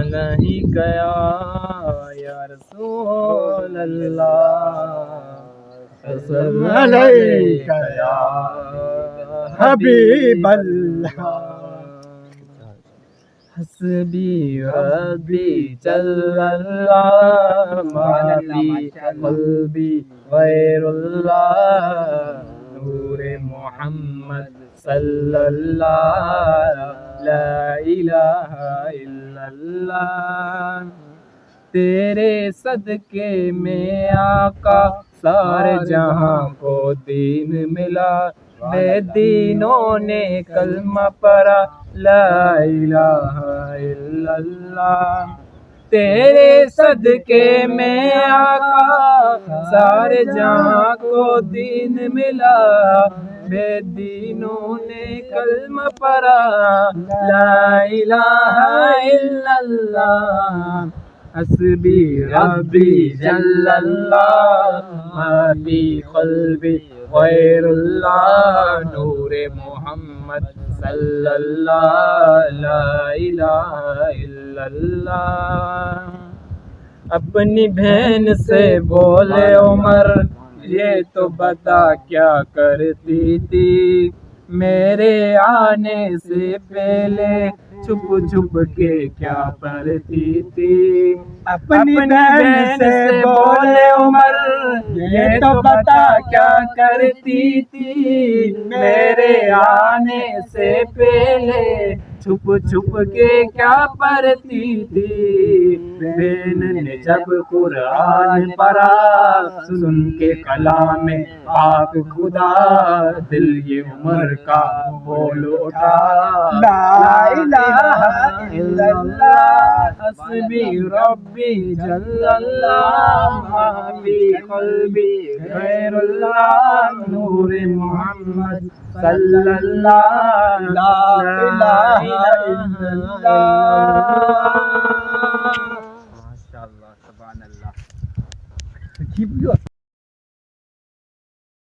نہیں گیا یا رسول اللہ سلام علیک یا حبیب اللہ حسبی ربی جل اللہ ما فی قلبی غیر اللہ نور محمد صلی اللہ لا الہ الا اللہ تیرے صدقے میں آقا سارے جہاں کو دین ملا بے دینوں نے کلمہ پڑھا لا الہ الا اللہ تیرے صدقے میں آقا سارے جہاں کو دین ملا بے دینوں نے کلمہ پڑھا لا الہ الا اللہ حسبی ربی جل اللہ ما فی قلبی غیر اللہ نور محمد صلی اللہ لا الہ الا اللہ اپنی بہن سے بولے عمر یہ تو بتا کیا کرتی تھی میرے آنے سے پہلے چھپ چھپ کے کیا پڑھتی تھی اپنی بہن سے بولے عمر یہ تو بتا کیا کرتی تھی میرے آنے سے پہلے چھپ چھپ کے کیا پڑھتی تھی بہن نے جب قرآن پڑھا سن کے کلام پاک خدا دل یہ عمر کا بول اٹھا لا الہ الا اللہ حسبی ربی جل اللہ ما فی قلبی غیر اللہ نور محمد صلی اللہ لا الہ الا اللہ ماشاءاللہ سبحان اللہ